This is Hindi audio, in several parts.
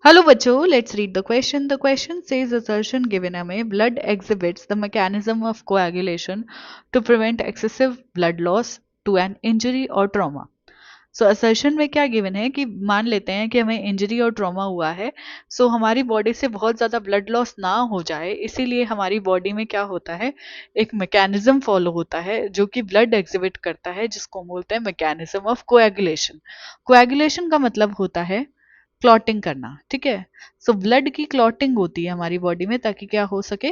Hello बच्चों, let's read the question. The question says assertion given हमें blood exhibits the mechanism of coagulation to prevent excessive blood loss to an injury or trauma. So assertion में क्या गिवन है कि मान लेते हैं कि हमें इंजरी और ट्रॉमा हुआ है, सो हमारी बॉडी से बहुत ज़्यादा ब्लड लॉस ना हो जाए, इसीलिए हमारी बॉडी में क्या होता है, एक मैकेनिज्म फॉलो होता है जो कि ब्लड एग्जिबिट करता है, जिसको हम बोलते हैं मैकेनिज्म ऑफ कोएगुलेशन. कोएगुलेशन का मतलब होता है क्लॉटिंग करना. ठीक है, सो ब्लड की क्लॉटिंग होती है हमारी बॉडी में ताकि क्या हो सके,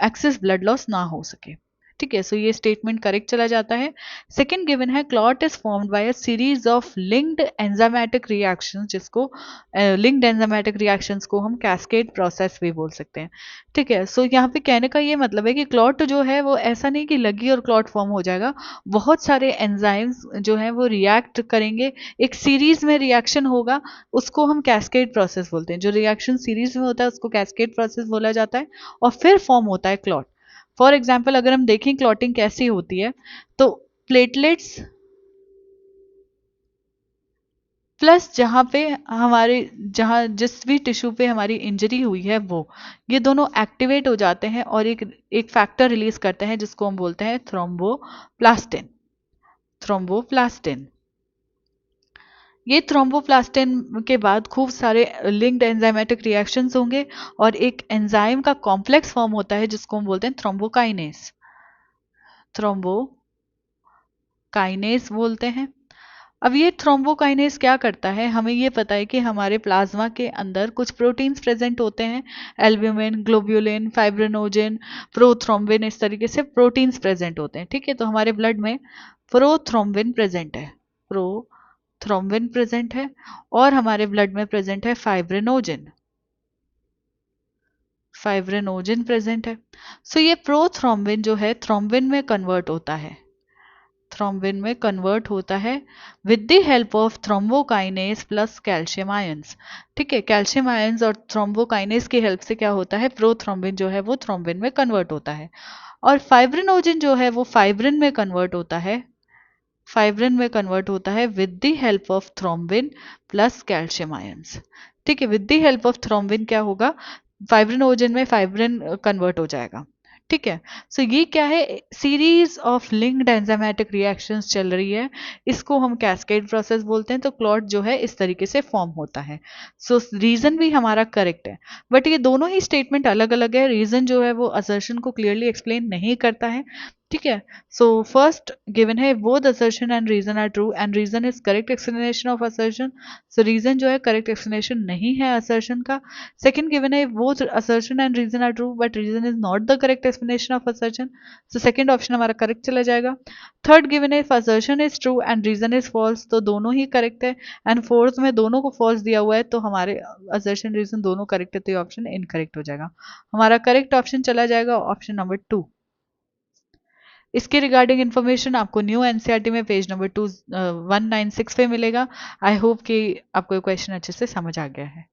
एक्सेस ब्लड लॉस ना हो सके. ठीक है, सो ये स्टेटमेंट करेक्ट चला जाता है. सेकंड गिवन है clot is formed by a series of linked enzymatic reactions, जिसको लिंक्ड एंजाइमेटिक रिएक्शंस को हम कैस्केड प्रोसेस भी बोल सकते हैं. ठीक है, सो यहाँ पे कहने का ये मतलब है कि क्लॉट जो है वो ऐसा नहीं कि लगी और क्लॉट फॉर्म हो जाएगा. बहुत सारे एंजाइम्स जो हैं वो रिएक्ट करेंगे, एक सीरीज में रिएक्शन होगा, उसको हम कैस्केड प्रोसेस बोलते हैं. जो रिएक्शन सीरीज में होता है उसको कैस्केड प्रोसेस बोला जाता है और फिर फॉर्म होता है क्लॉट. फॉर एग्जाम्पल अगर हम देखें क्लॉटिंग कैसी होती है, तो प्लेटलेट्स प्लस जहाँ पे हमारे, जहाँ जिस भी टिश्यू पे हमारी इंजरी हुई है वो, ये दोनों एक्टिवेट हो जाते हैं और एक एक फैक्टर रिलीज करते हैं जिसको हम बोलते हैं थ्रोम्बोप्लास्टिन. थ्रोम्बोप्लास्टिन, ये थ्रोम्बोप्लास्टिन के बाद खूब सारे लिंक्ड एंजाइमेटिक रिएक्शंस होंगे और एक एंजाइम का कॉम्प्लेक्स फॉर्म होता है जिसको हम बोलते हैं थ्रोम्बोकाइनेस. थ्रोम्बोकाइनेस बोलते हैं. अब ये थ्रोम्बोकाइनेस क्या करता है, हमें ये पता है कि हमारे प्लाज्मा के अंदर कुछ प्रोटीन्स प्रेजेंट होते हैं, एल्ब्यूमिन, ग्लोब्यूलिन, फाइब्रिनोजन, प्रोथ्रोम्बिन, इस तरीके से प्रोटीन्स प्रेजेंट होते हैं. ठीक है, तो हमारे ब्लड में प्रोथ्रोम्बिन प्रेजेंट है, प्रोथ्रोम्बिन प्रेजेंट है, और हमारे ब्लड में प्रेजेंट है फाइब्रिनोजन, फाइब्रिनोजन प्रेजेंट है. सो ये प्रोथ्रोम्बिन जो है थ्रोम्बिन में कन्वर्ट होता है, थ्रोम्बिन में कन्वर्ट होता है with the help of thrombokinase plus calcium ions. ठीक है, कैल्शियम आयंस और थ्रोम्बोकाइनेस की हेल्प से क्या होता है, प्रोथ्रोम्बिन जो है वो थ्रोम्बिन में कन्वर्ट होता है. और फाइब्रिनोजन जो है वो फाइब्रिन में कन्वर्ट होता है, फाइब्रिन में कन्वर्ट होता है with the help of thrombin plus calcium ions. ठीक है, with the help of thrombin क्या होगा, फाइब्रिनोजन में फाइब्रिन कन्वर्ट हो जाएगा. ठीक है, सो ये क्या है, series of linked enzymatic reactions चल रही है, इसको हम कैस्केड प्रोसेस बोलते हैं. तो क्लॉट जो है इस तरीके से फॉर्म होता है. सो रीजन भी हमारा करेक्ट है, बट ये दोनों ही स्टेटमेंट अलग अलग है. रीजन जो है वो असर्शन को क्लियरली एक्सप्लेन नहीं करता है. ठीक है, सो फर्स्ट गिवन है both assertion and reason are true and reason is correct explanation of assertion. So reason जो है करेक्ट एक्सप्लेनेशन नहीं है असर्शन का. सेकंड गिवन है both assertion and reason are true but reason is not the correct explanation of assertion. So second option हमारा करेक्ट चला जाएगा. थर्ड गिवन है if assertion is true and reason is false, तो दोनों ही करेक्ट है. एंड फोर्थ में दोनों को फॉल्स दिया हुआ है, तो हमारे असर्शन रीजन दोनों करेक्ट है, तो ये ऑप्शन इनकरेक्ट हो जाएगा. हमारा करेक्ट ऑप्शन चला जाएगा ऑप्शन नंबर 2. इसके रिगार्डिंग इन्फॉर्मेशन आपको न्यू एनसीईआरटी में पेज नंबर 2196 पे मिलेगा. आई होप कि आपको क्वेश्चन अच्छे से समझ आ गया है.